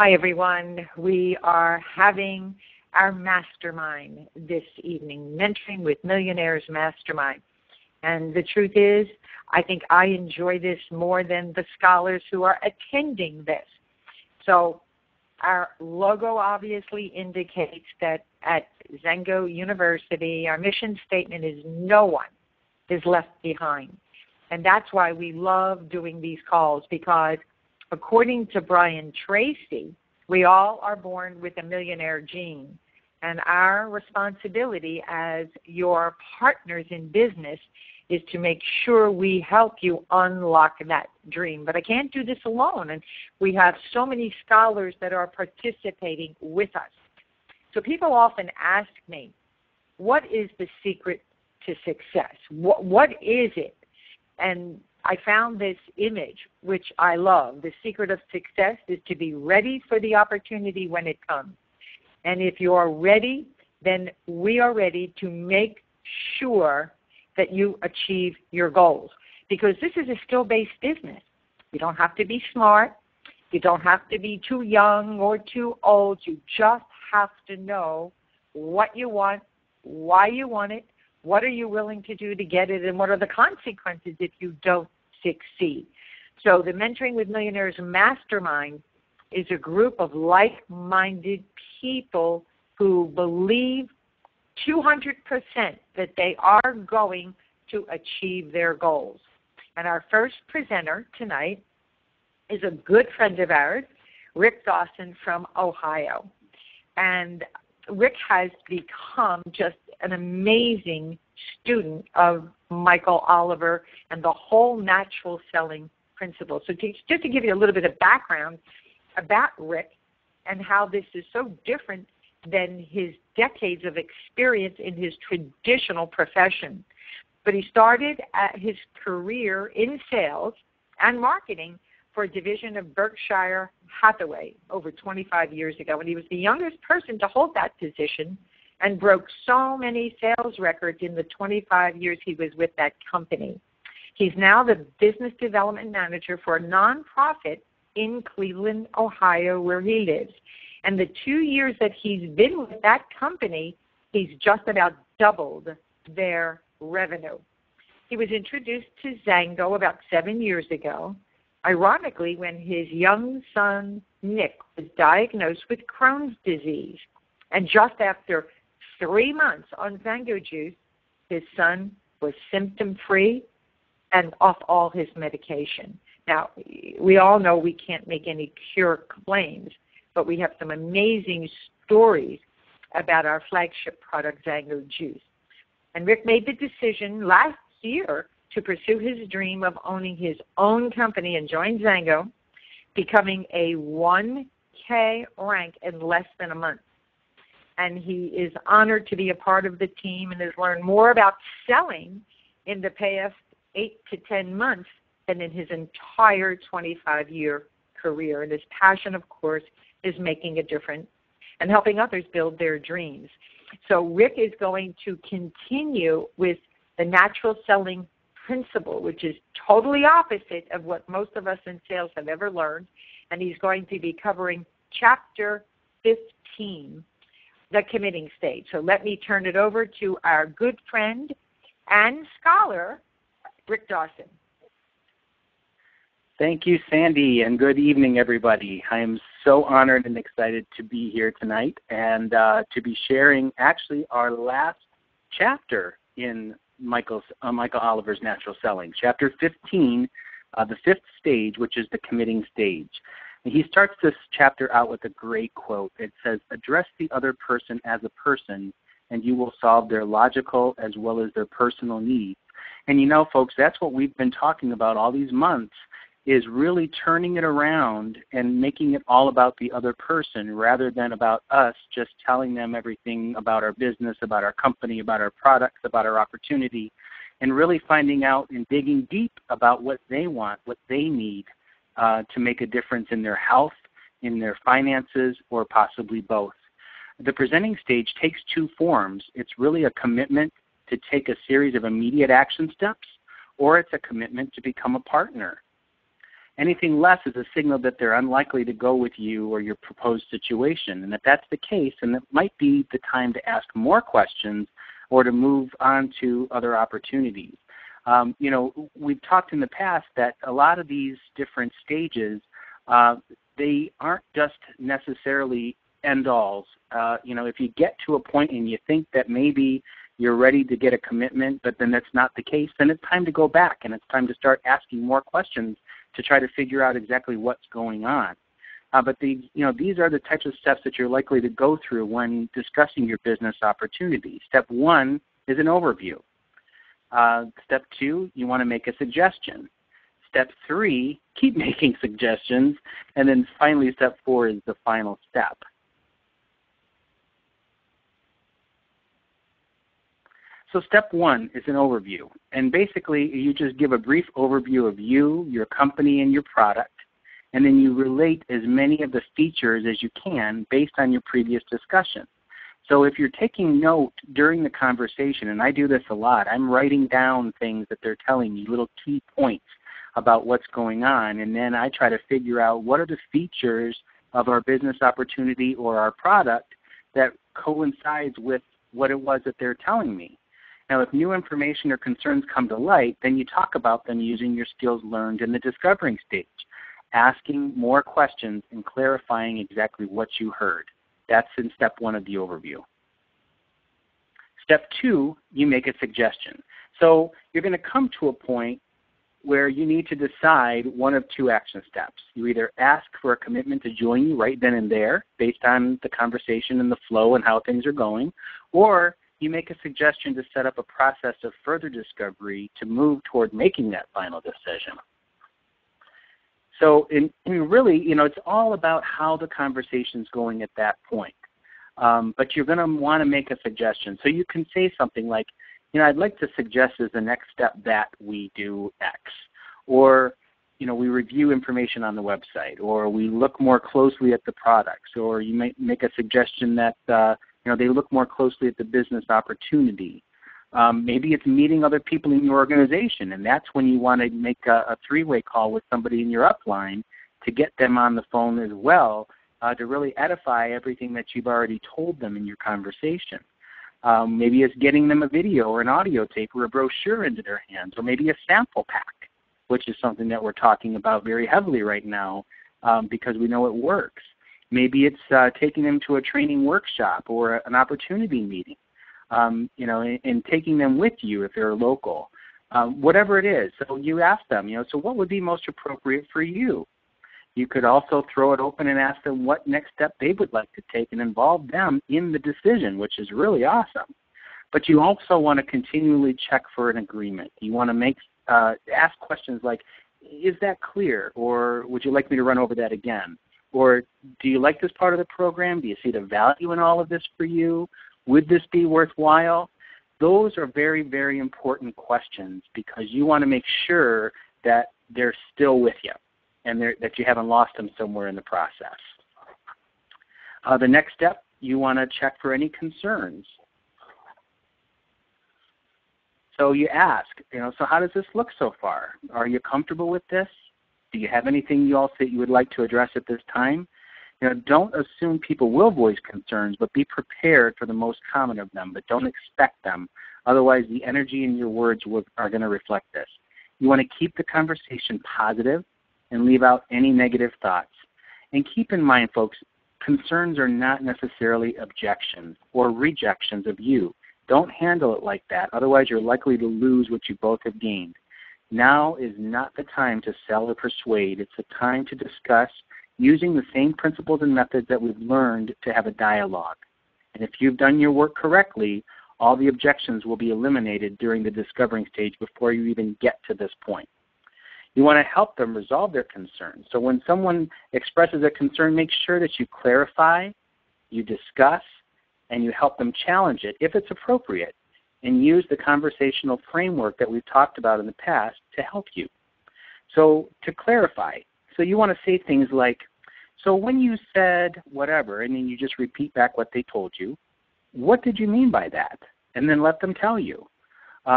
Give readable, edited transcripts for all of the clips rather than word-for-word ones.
Hi, everyone. We are having our mastermind this evening, Mentoring with Millionaires Mastermind. And the truth is, I think I enjoy this more than the scholars who are attending this. So our logo obviously indicates that at Zengo University, our mission statement is no one is left behind. And that's why we love doing these calls, because according to Brian Tracy, we all are born with a millionaire gene. And our responsibility as your partners in business is to make sure we help you unlock that dream. But I can't do this alone, and we have so many scholars that are participating with us. So people often ask me, what is the secret to success? What is it? And I found this image, which I love. The secret of success is to be ready for the opportunity when it comes. And if you are ready, then we are ready to make sure that you achieve your goals. Because this is a skill-based business. You don't have to be smart. You don't have to be too young or too old. You just have to know what you want, why you want it, what are you willing to do to get it, and what are the consequences if you don't succeed. So the Mentoring with Millionaires Mastermind is a group of like-minded people who believe 200% that they are going to achieve their goals. And our first presenter tonight is a good friend of ours, Rick Dawson from Ohio. And Rick has become just an amazing student of Michael Oliver and the whole natural selling principle. So just to give you a little bit of background about Rick and how this is so different than his decades of experience in his traditional profession. But he started his career in sales and marketing for a division of Berkshire Hathaway over 25 years ago. And he was the youngest person to hold that position and broke so many sales records in the 25 years he was with that company. He's now the business development manager for a nonprofit in Cleveland, Ohio, where he lives. And the 2 years that he's been with that company, he's just about doubled their revenue. He was introduced to Zengo about 7 years ago, ironically when his young son, Nick, was diagnosed with Crohn's disease. And just after 3 months on Zengo juice, his son was symptom-free and off all his medication. Now, we all know we can't make any cure claims, but we have some amazing stories about our flagship product, Zengo Juice. And Rick made the decision last year to pursue his dream of owning his own company and join Zengo, becoming a 1K rank in less than a month. And he is honored to be a part of the team and has learned more about selling in the past 8 to 10 months than in his entire 25-year career. And his passion, of course, is making a difference and helping others build their dreams. So Rick is going to continue with the natural selling principle, which is totally opposite of what most of us in sales have ever learned. And he's going to be covering Chapter 15, the committing stage. So let me turn it over to our good friend and scholar, Rick Dawson. Thank you, Sandy, and good evening, everybody. I am so honored and excited to be here tonight and to be sharing actually our last chapter in Michael Oliver's Natural Selling, Chapter 15, the fifth stage, which is the committing stage. And he starts this chapter out with a great quote. It says, "Address the other person as a person, and you will solve their logical as well as their personal needs." And you know, folks, that's what we've been talking about all these months, is really turning it around and making it all about the other person rather than about us just telling them everything about our business, about our company, about our products, about our opportunity, and really finding out and digging deep about what they want, what they need to make a difference in their health, in their finances, or possibly both. The presenting stage takes two forms. It's really a commitment to take a series of immediate action steps, or it's a commitment to become a partner. Anything less is a signal that they're unlikely to go with you or your proposed situation. And if that's the case, then it might be the time to ask more questions or to move on to other opportunities. We've talked in the past that a lot of these different stages, they aren't just necessarily end-alls. If you get to a point and you think that maybe you're ready to get a commitment, but then that's not the case, then it's time to go back and it's time to start asking more questions to try to figure out exactly what's going on. But these are the types of steps that you're likely to go through when discussing your business opportunity. Step 1 is an overview. Step 2, you want to make a suggestion. Step 3, keep making suggestions. And then finally, step 4 is the final step. So step 1 is an overview. And basically, you just give a brief overview of you, your company, and your product. And then you relate as many of the features as you can based on your previous discussion. So if you're taking note during the conversation, and I do this a lot, I'm writing down things that they're telling me, little key points about what's going on, and then I try to figure out what are the features of our business opportunity or our product that coincides with what it was that they're telling me. Now, if new information or concerns come to light, then you talk about them using your skills learned in the discovering stage, asking more questions and clarifying exactly what you heard. That's in step 1 of the overview. Step 2, you make a suggestion. So you're going to come to a point where you need to decide one of 2 action steps. You either ask for a commitment to join you right then and there based on the conversation and the flow and how things are going, or you make a suggestion to set up a process of further discovery to move toward making that final decision. So really, it's all about how the conversation's going at that point. But you're going to want to make a suggestion. So you can say something like, I'd like to suggest as the next step that we do X. Or, we review information on the website. Or we look more closely at the products. Or you might make a suggestion that, they look more closely at the business opportunity. Maybe it's meeting other people in your organization, and that's when you want to make a 3-way call with somebody in your upline to get them on the phone as well to really edify everything that you've already told them in your conversation. Maybe it's getting them a video or an audio tape or a brochure into their hands, or maybe a sample pack, which is something that we're talking about very heavily right now because we know it works. Maybe it's taking them to a training workshop or an opportunity meeting. And taking them with you if they're local, whatever it is. So you ask them, so what would be most appropriate for you? You could also throw it open and ask them what next step they would like to take and involve them in the decision, which is really awesome. But you also want to continually check for an agreement. You want to ask questions like, is that clear? Or would you like me to run over that again? Or do you like this part of the program? Do you see the value in all of this for you? Would this be worthwhile? Those are very, very important questions because you want to make sure that they're still with you and that you haven't lost them somewhere in the process. The next step, you want to check for any concerns. So you ask, so how does this look so far? Are you comfortable with this? Do you have anything else that you would like to address at this time? Don't assume people will voice concerns, but be prepared for the most common of them, but don't expect them. Otherwise, the energy in your words are going to reflect this. You want to keep the conversation positive and leave out any negative thoughts. And keep in mind, folks, concerns are not necessarily objections or rejections of you. Don't handle it like that. Otherwise, you're likely to lose what you both have gained. Now is not the time to sell or persuade. It's the time to discuss using the same principles and methods that we've learned to have a dialogue. And if you've done your work correctly, all the objections will be eliminated during the discovering stage before you even get to this point. You want to help them resolve their concerns. So when someone expresses a concern, make sure that you clarify, you discuss, and you help them challenge it if it's appropriate, and use the conversational framework that we've talked about in the past to help you. So to clarify, so you want to say things like, so when you said whatever, and then you just repeat back what they told you, what did you mean by that? And then let them tell you.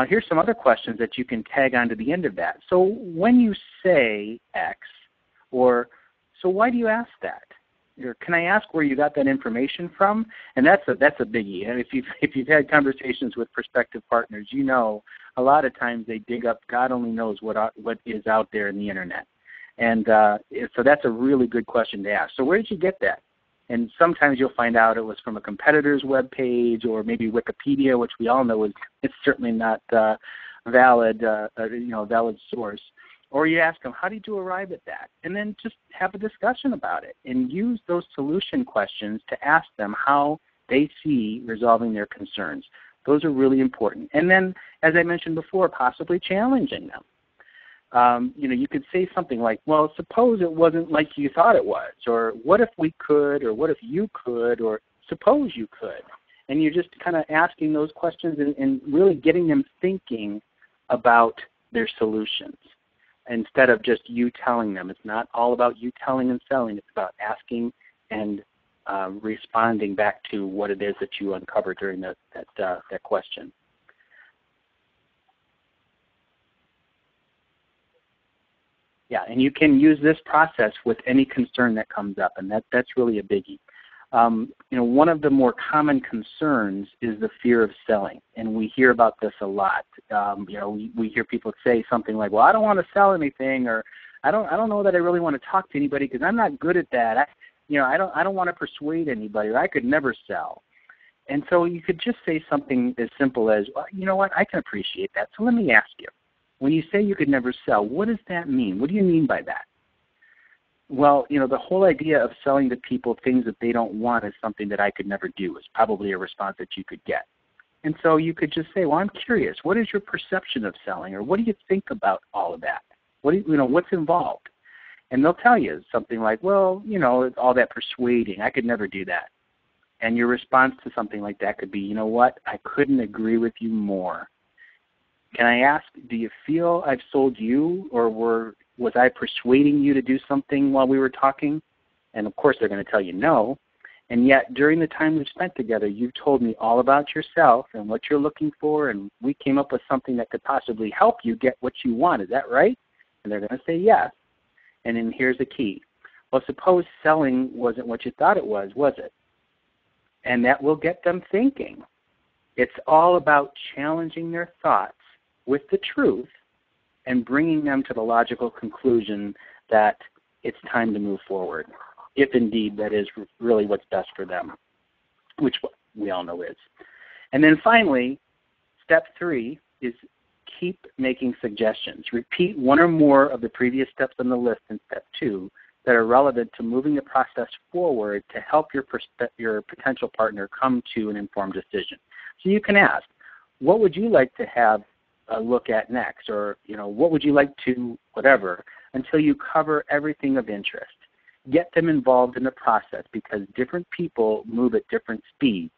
Here's some other questions that you can tag on to the end of that. So when you say X, Or, so why do you ask that? Or, can I ask where you got that information from? And that's a biggie. And if you've had conversations with prospective partners, you know a lot of times they dig up God only knows what is out there in the internet. And so that's a really good question to ask. So where did you get that? And sometimes you'll find out it was from a competitor's web page or maybe Wikipedia, which we all know it's certainly not valid source. Or you ask them, how did you arrive at that? And then just have a discussion about it and use those solution questions to ask them how they see resolving their concerns. Those are really important. And then, as I mentioned before, possibly challenging them. You could say something like, well, suppose it wasn't like you thought it was, or what if we could, or what if you could, or suppose you could. And you're just kind of asking those questions and really getting them thinking about their solutions instead of just you telling them. It's not all about you telling and selling. It's about asking and responding back to what it is that you uncovered during that question. Yeah, and you can use this process with any concern that comes up, and that's really a biggie. One of the more common concerns is the fear of selling, and we hear about this a lot. We hear people say something like, "Well, I don't want to sell anything," or "I don't know that I really want to talk to anybody because I'm not good at that. I don't want to persuade anybody, or I could never sell." And so you could just say something as simple as, "Well, you know what? I can appreciate that. So let me ask you. When you say you could never sell, what does that mean? What do you mean by that?" Well, the whole idea of selling to people things that they don't want is something that I could never do, is probably a response that you could get. And so you could just say, well, I'm curious, what is your perception of selling, or what do you think about all of that? What's involved? And they'll tell you something like, well, all that persuading, I could never do that. And your response to something like that could be, you know what, I couldn't agree with you more. Can I ask, do you feel I've sold you, or was I persuading you to do something while we were talking? And of course they're going to tell you no. And yet during the time we've spent together, you've told me all about yourself and what you're looking for, and we came up with something that could possibly help you get what you want. Is that right? And they're going to say yes. And then here's the key. Well, suppose selling wasn't what you thought it was it? And that will get them thinking. It's all about challenging their thoughts with the truth and bringing them to the logical conclusion that it's time to move forward, if indeed that is really what's best for them, which we all know is. And then finally, step 3 is keep making suggestions. Repeat one or more of the previous steps on the list in step 2 that are relevant to moving the process forward to help your potential partner come to an informed decision. So you can ask, what would you like to have look at next, or what would you like to whatever, until you cover everything of interest. Get them involved in the process, because different people move at different speeds,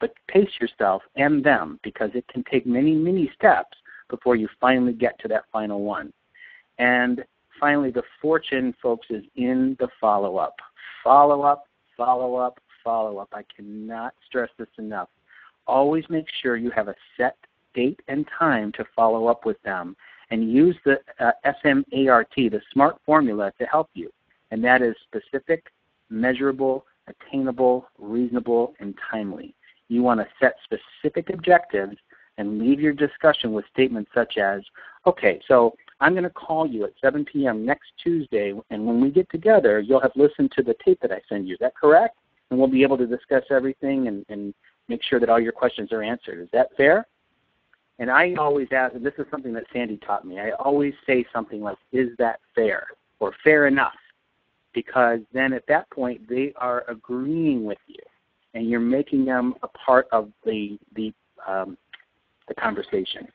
but pace yourself and them, because it can take many steps before you finally get to that final one. And finally, the fortune, folks, is in the follow-up. Follow-up. I cannot stress this enough. Always make sure you have a set date and time to follow up with them, and use the SMART, the SMART formula, to help you. And that is specific, measurable, attainable, reasonable, and timely. You want to set specific objectives and leave your discussion with statements such as, okay, so I'm going to call you at 7 p.m. next Tuesday, and when we get together, you'll have listened to the tape that I send you. Is that correct? And we'll be able to discuss everything and make sure that all your questions are answered. Is that fair? And I always ask, and this is something that Sandi taught me, I always say something like, is that fair? Or fair enough? Because then at that point, they are agreeing with you, and you're making them a part of the conversation.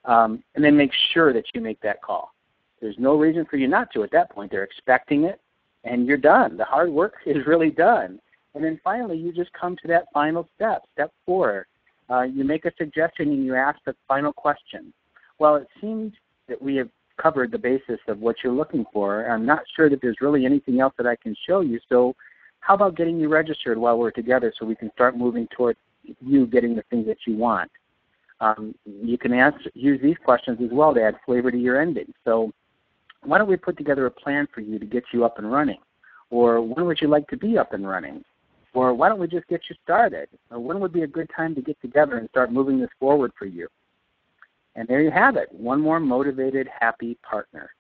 And then make sure that you make that call. There's no reason for you not to at that point. They're expecting it, and you're done. The hard work is really done. And then finally, you just come to that final step, step 4. You make a suggestion and you ask the final question. Well, it seems that we have covered the basis of what you're looking for. I'm not sure that there's really anything else that I can show you, so how about getting you registered while we're together so we can start moving toward you getting the things that you want? You can use these questions as well to add flavor to your ending. So why don't we put together a plan for you to get you up and running? Or when would you like to be up and running? Or why don't we just get you started? Or when would be a good time to get together and start moving this forward for you? And there you have it, one more motivated, happy partner.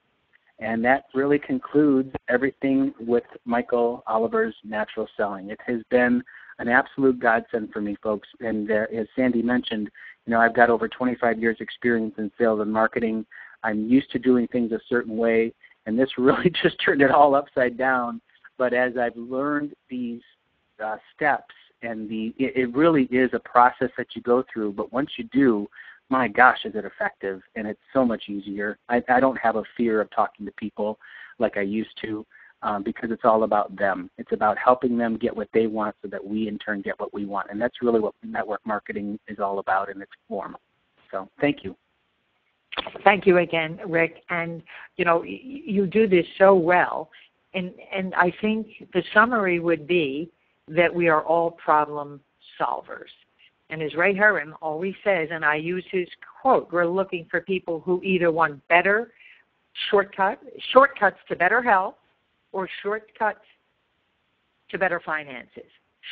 And that really concludes everything with Michael Oliver's Natural Selling. It has been an absolute godsend for me, folks. And as Sandi mentioned, I've got over 25 years experience in sales and marketing. I'm used to doing things a certain way, and this really just turned it all upside down. But as I've learned these steps, and it really is a process that you go through, but once you do, my gosh, is it effective, and it's so much easier. I don't have a fear of talking to people like I used to because it's all about them. It's about helping them get what they want so that we in turn get what we want, and that's really what network marketing is all about in its form. So thank you. Thank you again, Rick. And, you do this so well, and I think the summary would be that we are all problem solvers. And as Ray Herron always says, and I use his quote, we're looking for people who either want better shortcuts to better health, or shortcuts to better finances.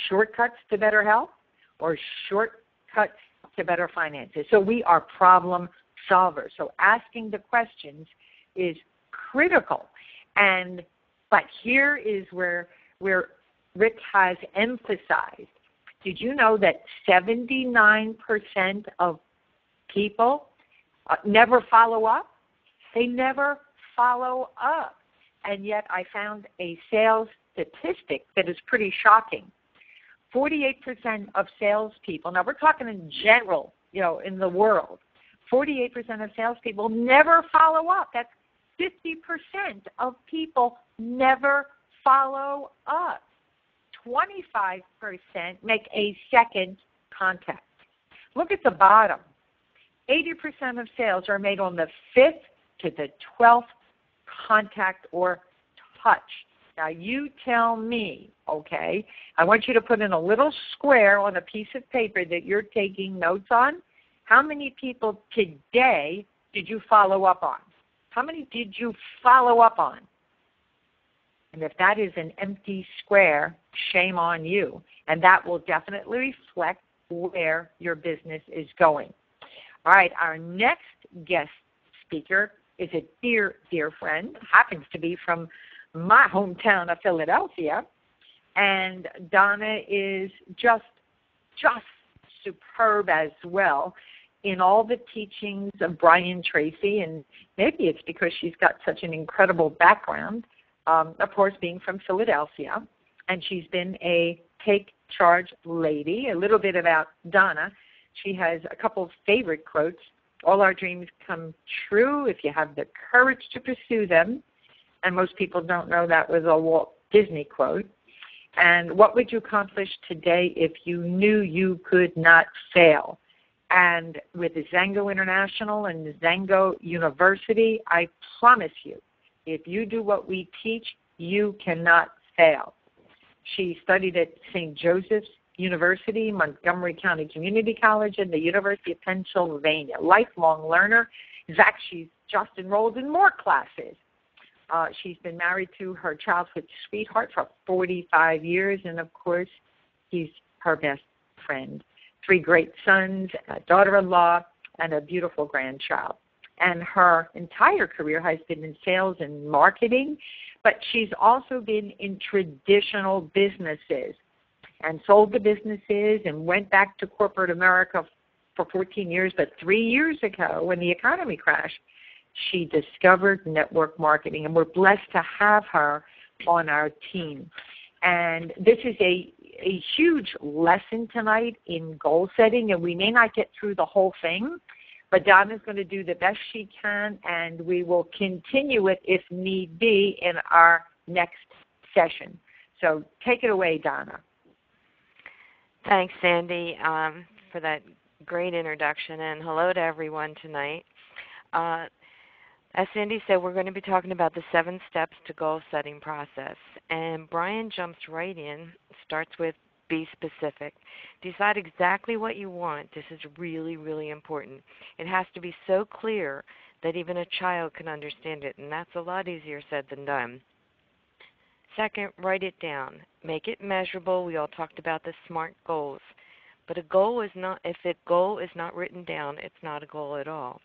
Shortcuts to better health or shortcuts to better finances. So we are problem solvers. So asking the questions is critical. But here is where Rick has emphasized. Did you know that 79% of people never follow up? They never follow up. And yet I found a sales statistic that is pretty shocking. 48% of salespeople, now we're talking in general, in the world, 48% of salespeople never follow up. That's 50% of people never follow up. 25% make a second contact. Look at the bottom. 80% of sales are made on the 5th to the 12th contact or touch. Now you tell me, okay, I want you to put in a little square on a piece of paper that you're taking notes on. How many people today did you follow up on? How many did you follow up on? And if that is an empty square, shame on you. And that will definitely reflect where your business is going. All right, our next guest speaker is a dear, dear friend, happens to be from my hometown of Philadelphia. And Donna is just superb as well in all the teachings of Brian Tracy. And maybe it's because she's got such an incredible background, of course, being from Philadelphia. And she's been a take charge lady. A little bit about Donna. She has a couple of favorite quotes. All our dreams come true if you have the courage to pursue them. And most people don't know that was a Walt Disney quote. And what would you accomplish today if you knew you could not fail? And with Zango International and Zango University, I promise you, if you do what we teach, you cannot fail. She studied at St. Joseph's University, Montgomery County Community College, and the University of Pennsylvania. Lifelong learner. In fact, she's just enrolled in more classes. She's been married to her childhood sweetheart for 45 years, and of course, he's her best friend. 3 great sons, a daughter-in-law, and a beautiful grandchild. And her entire career has been in sales and marketing, but she's also been in traditional businesses and sold the businesses and went back to corporate America for 14 years. But 3 years ago, when the economy crashed, she discovered network marketing, and we're blessed to have her on our team. And this is a huge lesson tonight in goal setting, and we may not get through the whole thing, but Donna's going to do the best she can, and we will continue it if need be in our next session. So take it away, Donna. Thanks, Sandi, for that great introduction, and hello to everyone tonight. As Sandi said, we're going to be talking about the 7 steps to goal setting process. And Brian jumps right in, starts with be specific. Decide exactly what you want. This is really, really important. It has to be so clear that even a child can understand it, and that's a lot easier said than done. Second, write it down. Make it measurable. We all talked about the SMART goals. But a goal is not, if a goal is not written down, it's not a goal at all.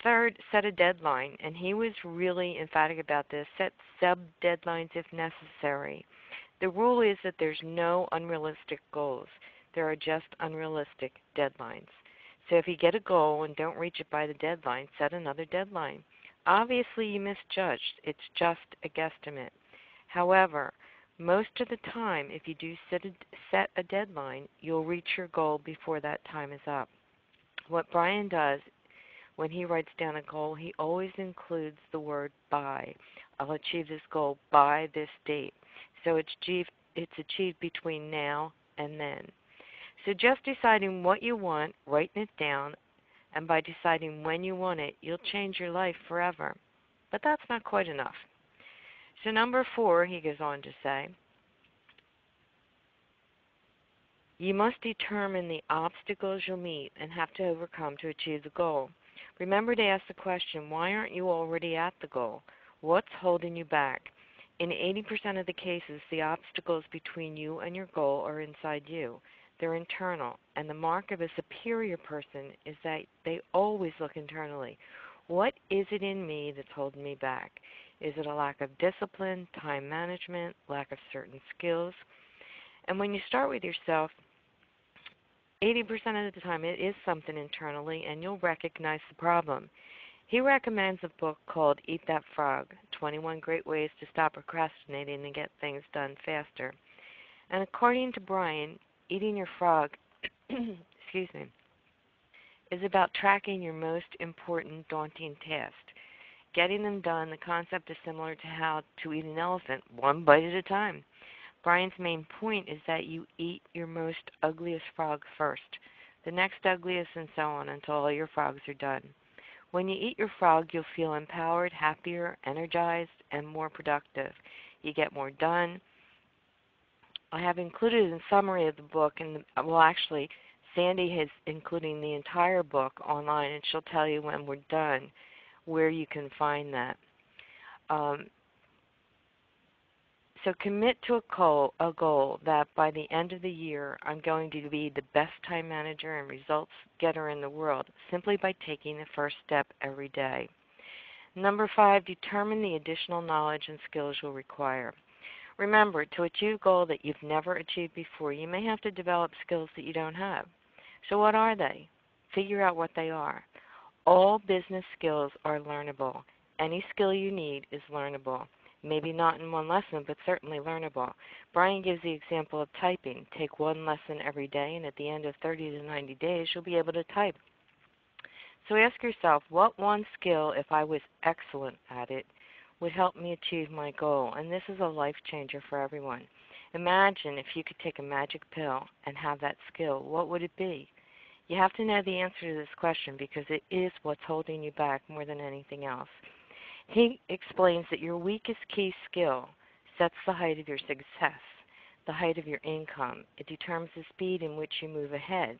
Third, set a deadline, and he was really emphatic about this. Set sub-deadlines if necessary. The rule is that there's no unrealistic goals. There are just unrealistic deadlines. So if you get a goal and don't reach it by the deadline, set another deadline. Obviously, you misjudged. It's just a guesstimate. However, most of the time, if you do set a deadline, you'll reach your goal before that time is up. What Brian does when he writes down a goal, he always includes the word by. I'll achieve this goal by this date. So it's achieved between now and then. So just deciding what you want, writing it down, and by deciding when you want it, you'll change your life forever. But that's not quite enough. So number 4, he goes on to say, you must determine the obstacles you'll meet and have to overcome to achieve the goal. Remember to ask the question, why aren't you already at the goal? What's holding you back? In 80% of the cases, the obstacles between you and your goal are inside you. They're internal, and the mark of a superior person is that they always look internally. What is it in me that's holding me back? Is it a lack of discipline, time management, lack of certain skills? And when you start with yourself, 80% of the time it is something internally, and you'll recognize the problem. He recommends a book called Eat That Frog, 21 Great Ways to Stop Procrastinating and Get Things Done Faster. And according to Brian, eating your frog excuse me, is about tracking your most important daunting tasks. Getting them done, the concept is similar to how to eat an elephant, one bite at a time. Brian's main point is that you eat your most ugliest frog first, the next ugliest, and so on until all your frogs are done. When you eat your frog, you'll feel empowered, happier, energized, and more productive. You get more done. I have included a summary of the book, and well, actually, Sandi is including the entire book online, and she'll tell you when we're done where you can find that. So commit to a goal that by the end of the year, I'm going to be the best time manager and results getter in the world, simply by taking the first step every day. Number 5, determine the additional knowledge and skills you'll require. Remember, to achieve a goal that you've never achieved before, you may have to develop skills that you don't have. So what are they? Figure out what they are. All business skills are learnable. Any skill you need is learnable. Maybe not in one lesson, but certainly learnable. Brian gives the example of typing. Take one lesson every day, and at the end of 30 to 90 days, you'll be able to type. So ask yourself, what one skill, if I was excellent at it, would help me achieve my goal? And this is a life changer for everyone. Imagine if you could take a magic pill and have that skill. What would it be? You have to know the answer to this question because it is what's holding you back more than anything else. He explains that your weakest key skill sets the height of your success, the height of your income. It determines the speed in which you move ahead.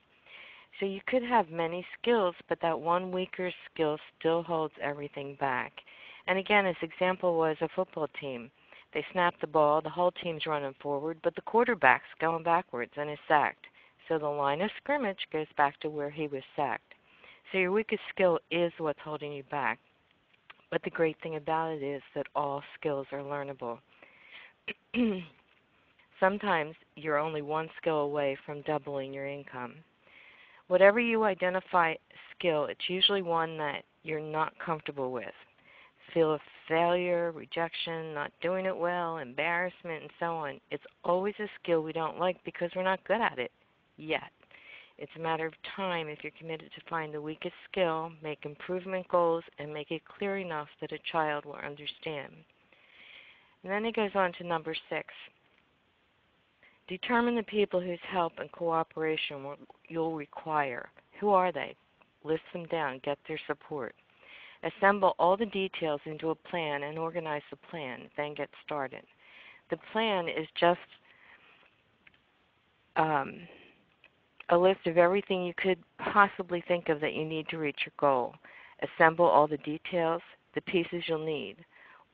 So you could have many skills, but that one weaker skill still holds everything back. And again, his example was a football team. They snap the ball, the whole team's running forward, but the quarterback's going backwards and is sacked. So the line of scrimmage goes back to where he was sacked. So your weakest skill is what's holding you back. But the great thing about it is that all skills are learnable. Sometimes you're only one skill away from doubling your income. Whatever you identify skill, it's usually one that you're not comfortable with. Feel of failure, rejection, not doing it well, embarrassment, and so on. It's always a skill we don't like because we're not good at it yet. It's a matter of time if you're committed to find the weakest skill, make improvement goals, and make it clear enough that a child will understand. And then he goes on to number 6. Determine the people whose help and cooperation you'll require. Who are they? List them down. Get their support. Assemble all the details into a plan and organize the plan. Then get started. The plan is just a list of everything you could possibly think of that you need to reach your goal. Assemble all the details, the pieces you'll need.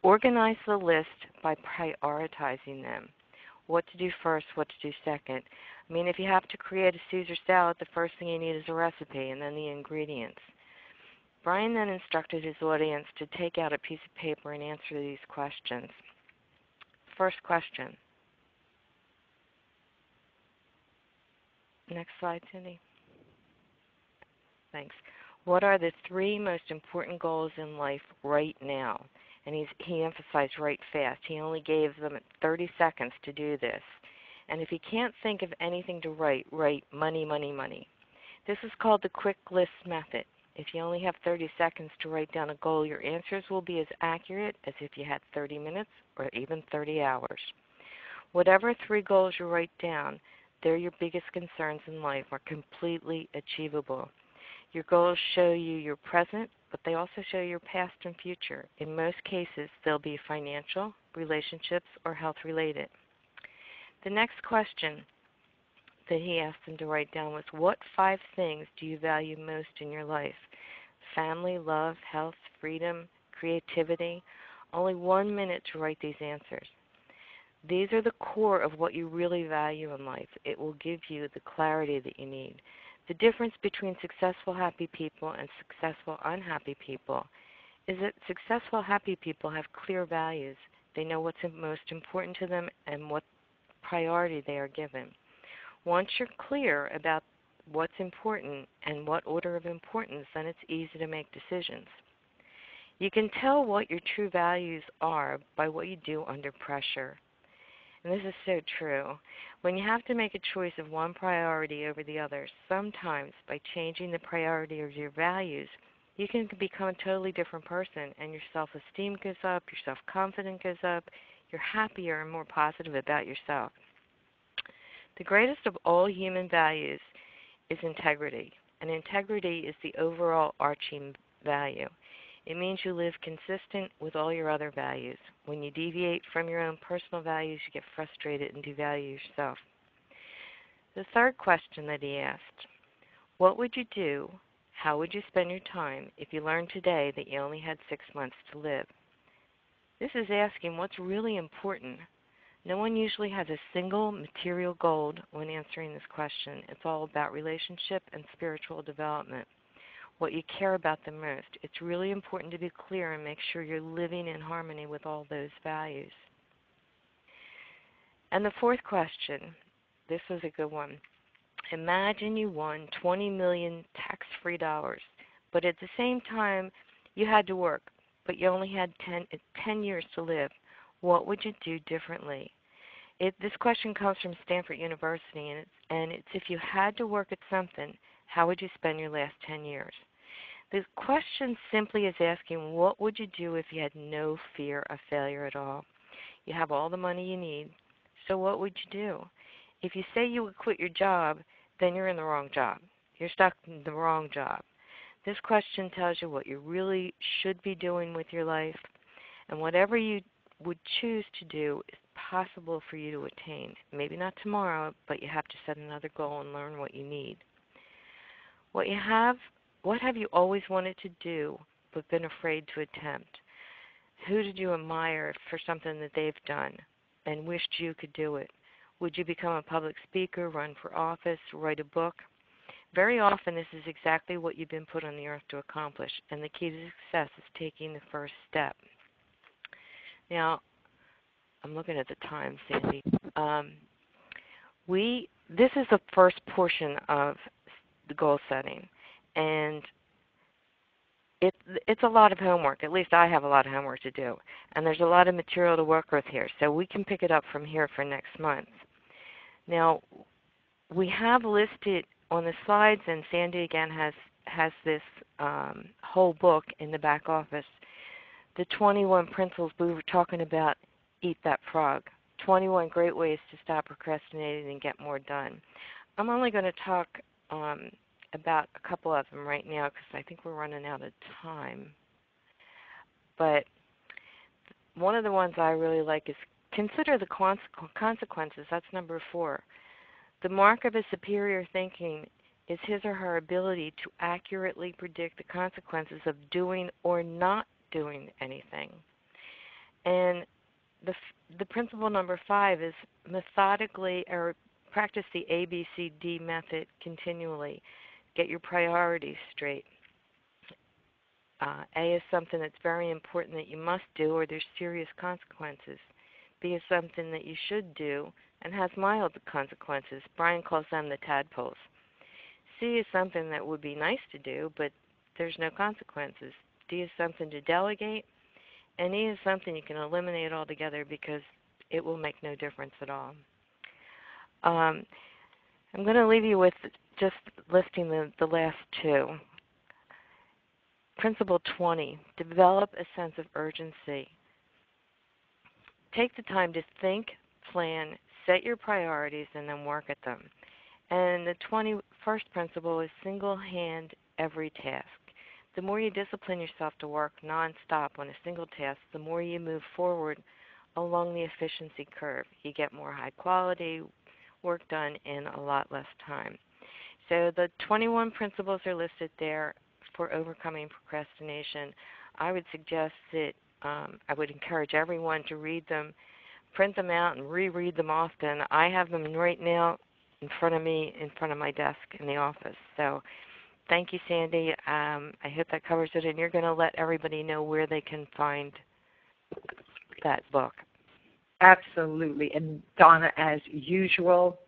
Organize the list by prioritizing them. What to do first, what to do second. I mean, if you have to create a Caesar salad, the first thing you need is a recipe and then the ingredients. Brian then instructed his audience to take out a piece of paper and answer these questions. First question. Next slide, Cindy. Thanks. What are the 3 most important goals in life right now? And he emphasized right fast. He only gave them 30 seconds to do this. And if you can't think of anything to write money, money, money. This is called the quick list method. If you only have 30 seconds to write down a goal, your answers will be as accurate as if you had 30 minutes or even 30 hours. Whatever 3 goals you write down, they're your biggest concerns in life, are completely achievable. Your goals show you your present, but they also show your past and future. In most cases, they'll be financial, relationships, or health-related. The next question that he asked them to write down was, what 5 things do you value most in your life? Family, love, health, freedom, creativity. Only 1 minute to write these answers. These are the core of what you really value in life. It will give you the clarity that you need. The difference between successful, happy people and successful, unhappy people is that successful, happy people have clear values. They know what's most important to them and what priority they are given. Once you're clear about what's important and what order of importance, then it's easy to make decisions. You can tell what your true values are by what you do under pressure. And this is so true. When you have to make a choice of one priority over the other, sometimes by changing the priority of your values, you can become a totally different person, and your self-esteem goes up, your self-confidence goes up, you're happier and more positive about yourself. The greatest of all human values is integrity, and integrity is the overall arching value. It means you live consistent with all your other values. When you deviate from your own personal values, you get frustrated and devalue yourself. The third question that he asked, what would you do, how would you spend your time if you learned today that you only had 6 months to live? This is asking what's really important. No one usually has a single material goal when answering this question. It's all about relationship and spiritual development. What you care about the most. It's really important to be clear and make sure you're living in harmony with all those values. And the fourth question, this was a good one. Imagine you won 20 million tax-free dollars, but at the same time you had to work, but you only had 10 years to live. What would you do differently? This question comes from Stanford University, and it's if you had to work at something, how would you spend your last 10 years? The question simply is asking, what would you do if you had no fear of failure at all? You have all the money you need, so what would you do? If you say you would quit your job, then you're in the wrong job. You're stuck in the wrong job. This question tells you what you really should be doing with your life, and whatever you would choose to do is possible for you to attain. Maybe not tomorrow, but you have to set another goal and learn what you need. What have you always wanted to do but been afraid to attempt? Who did you admire for something that they've done and wished you could do it? Would you become a public speaker, run for office, write a book? Very often this is exactly what you've been put on the earth to accomplish, and the key to success is taking the first step. Now, I'm looking at the time, Sandy. This is the first portion of the goal setting, and it's a lot of homework. At least I have a lot of homework to do, and there's a lot of material to work with here, so we can pick it up from here for next month. Now, we have listed on the slides, and Sandy again has this whole book in the back office, the 21 principles we were talking about. Eat that frog. 21 great ways to stop procrastinating and get more done. I'm only going to talk about a couple of them right now because I think we're running out of time. But one of the ones I really like is consider the consequences. That's number 4. The mark of a superior thinking is his or her ability to accurately predict the consequences of doing or not doing anything. And the principle number 5 is methodically or practice the ABCD method continually. Get your priorities straight. A is something that's very important that you must do or there's serious consequences. B is something that you should do and has mild consequences. Brian calls them the tadpoles. C is something that would be nice to do, but there's no consequences. D is something to delegate. And E is something you can eliminate altogether because it will make no difference at all. I'm going to leave you with just listing the last two. Principle 20, develop a sense of urgency. Take the time to think, plan, set your priorities, and then work at them. And the 21st principle is single hand every task. The more you discipline yourself to work nonstop on a single task, the more you move forward along the efficiency curve. You get more high quality work done in a lot less time. So the 21 principles are listed there for overcoming procrastination. I would suggest that I would encourage everyone to read them, print them out, and reread them often. I have them right now in front of me, in front of my desk in the office. So thank you, Sandy. I hope that covers it, and you're going to let everybody know where they can find that book. Absolutely. And Donna, as usual,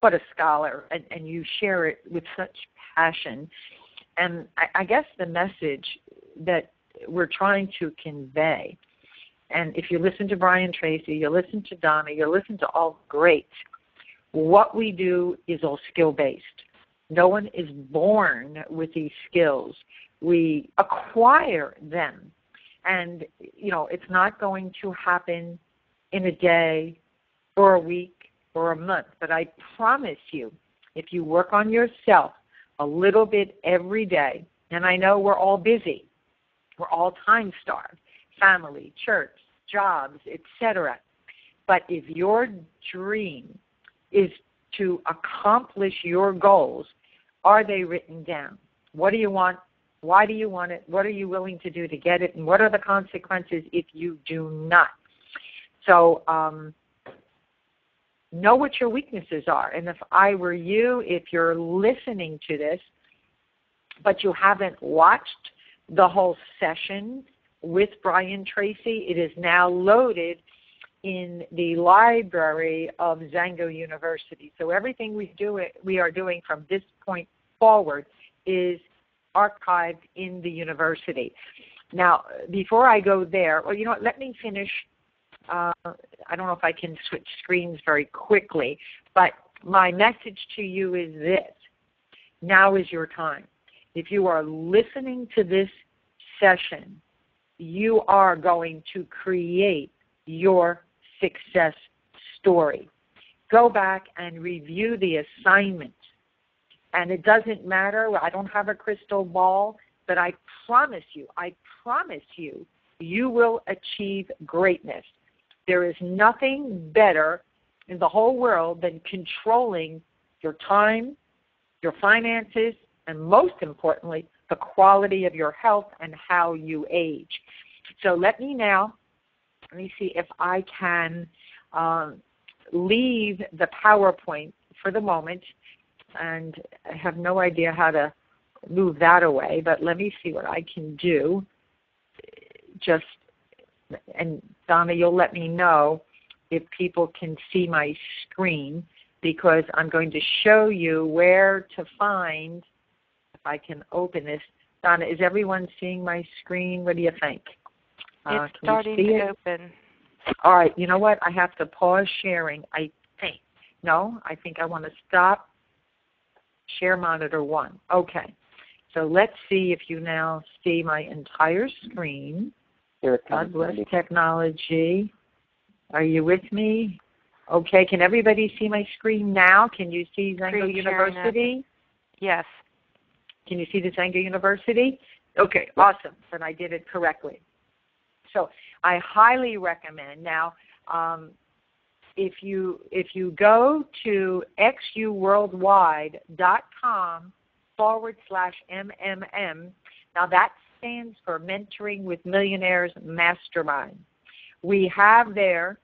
what a scholar, and you share it with such passion. And I guess the message that we're trying to convey, and if you listen to Brian Tracy, you listen to Donna, you listen to all greats, what we do is all skill-based. No one is born with these skills. We acquire them. And, you know, it's not going to happen in a day or a week or a month. But I promise you, if you work on yourself a little bit every day, and I know we're all busy, we're all time-starved, family, church, jobs, etc. But if your dream is to accomplish your goals, are they written down? What do you want? Why do you want it? What are you willing to do to get it? And what are the consequences if you do not? So know what your weaknesses are. And if I were you, if you're listening to this, but you haven't watched the whole session with Brian Tracy, it is now loaded in the library of Zango University. So everything we are doing from this point forward is archived in the university. Now, before I go there, well, you know what, let me finish. I don't know if I can switch screens very quickly, but my message to you is this. Now is your time. If you are listening to this session, you are going to create your success story. Go back and review the assignment. And it doesn't matter, I don't have a crystal ball, but I promise you, you will achieve greatness. There is nothing better in the whole world than controlling your time, your finances, and most importantly, the quality of your health and how you age. So let me see if I can leave the PowerPoint for the moment, and I have no idea how to move that away, but let me see what I can do. And Donna, you'll let me know if people can see my screen, because I'm going to show you where to find, if I can open this. Donna, is everyone seeing my screen? What do you think? It's starting to open. All right, you know what? I have to pause sharing, I think. No, I think I want to stop share monitor 1. Okay, so let's see if you now see my entire screen. God bless technology. Are you with me? Okay, can everybody see my screen now? Can you see Zango University? Yes. Can you see the Zango University? Okay, awesome. Then I did it correctly. So I highly recommend. Now, if you go to xuworldwide.com /MMM. Now that stands for Mentoring with Millionaires Mastermind. We have there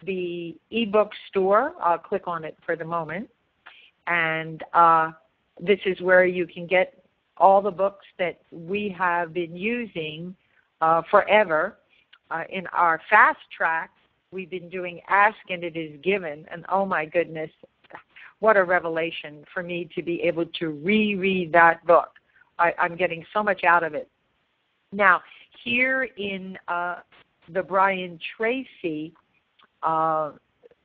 the ebook store. I'll click on it for the moment. And this is where you can get all the books that we have been using forever. In our fast track, we've been doing Ask and It Is Given. And oh my goodness, what a revelation for me to be able to reread that book. I'm getting so much out of it. Now, here in the Brian Tracy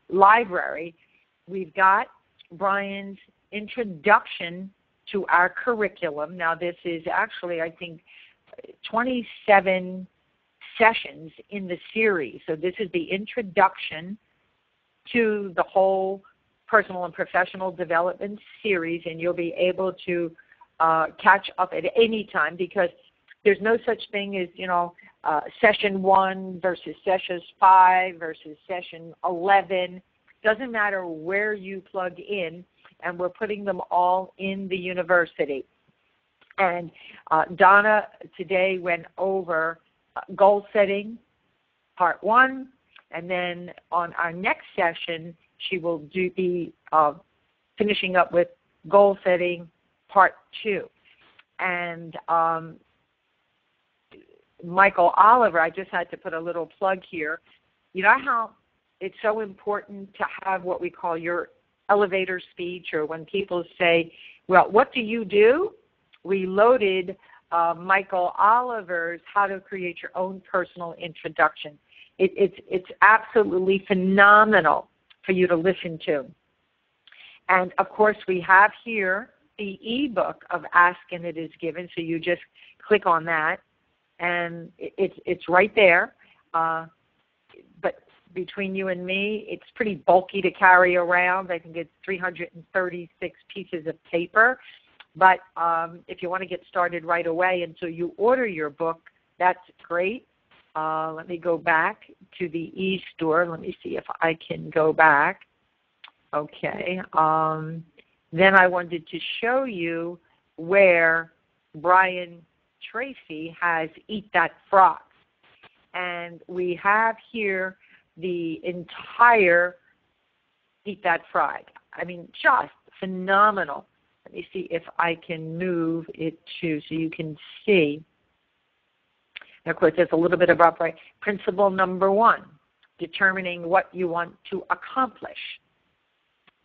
library, we've got Brian's introduction to our curriculum. Now, this is actually, I think, 27 sessions in the series. So this is the introduction to the whole personal and professional development series, and you'll be able to catch up at any time, because there's no such thing as, session 1 versus session 5 versus session 11. Doesn't matter where you plug in, and we're putting them all in the university. And Donna today went over goal setting, part 1, and then on our next session, she will be finishing up with goal setting, part 2. And Michael Oliver, I just had to put a little plug here. You know how it's so important to have what we call your elevator speech, or when people say, well, what do you do? We loaded Michael Oliver's How to Create Your Own Personal Introduction. It's absolutely phenomenal for you to listen to. And, of course, we have here the ebook of Ask and It Is Given, so you just click on that, and it's right there. But between you and me, it's pretty bulky to carry around. I think it's 336 pieces of paper. But if you want to get started right away until you order your book, that's great. Let me go back to the e-store. Let me see if I can go back. Okay. Then I wanted to show you where Brian Tracy has Eat That Frog. And we have here the entire Eat That Frog. I mean, just phenomenal. Let me see if I can move it so you can see. And of course, there's a little bit of upright. Principle number 1, determining what you want to accomplish.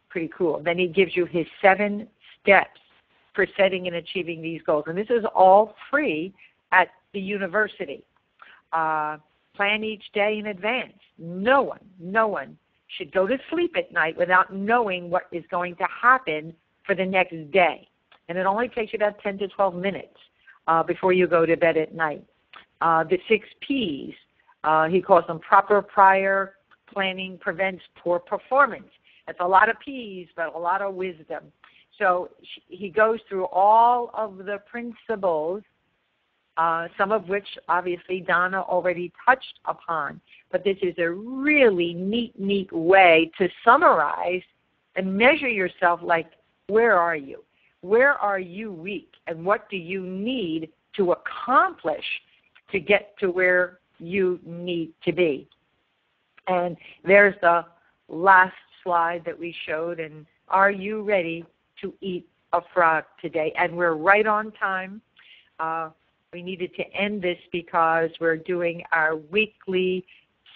Pretty cool. Then he gives you his 7 steps for setting and achieving these goals. And this is all free at the university. Plan each day in advance. No one should go to sleep at night without knowing what is going to happen for the next day. And it only takes you about 10 to 12 minutes before you go to bed at night. The 6 Ps, he calls them proper prior planning prevents poor performance. That's a lot of Ps, but a lot of wisdom. So he goes through all of the principles, some of which obviously Donna already touched upon. But this is a really neat way to summarize and measure yourself, like, where are you? Where are you weak? And what do you need to accomplish to get to where you need to be? And there's the last slide that we showed. And are you ready to eat a frog today? And we're right on time. We needed to end this because we're doing our weekly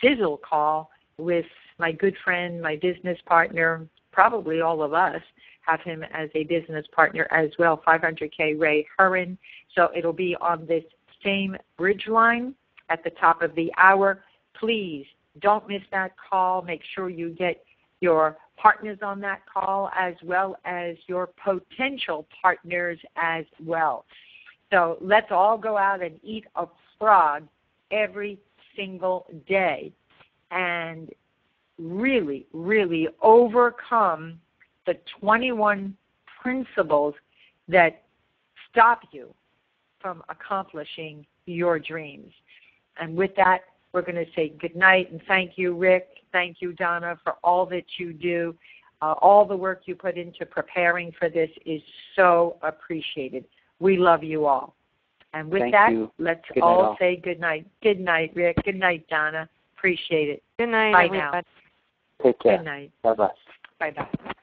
sizzle call with my good friend, my business partner. Probably all of us have him as a business partner as well, 500K Ray Hurren. So it'll be on this same bridge line at the top of the hour. Please don't miss that call. Make sure you get your partners on that call, as well as your potential partners as well. So let's all go out and eat a frog every single day and really, really overcome the 21 principles that stop you from accomplishing your dreams. And with that, we're going to say good night and thank you, Rick. Thank you, Donna, for all that you do. All the work you put into preparing for this is so appreciated. We love you all. And with Thank that, you. let's Good night, all say good night. Good night, Rick. Good night, Donna. Appreciate it. Good night, Bye everybody. now. Take care. Good night. Bye-bye. Bye-bye.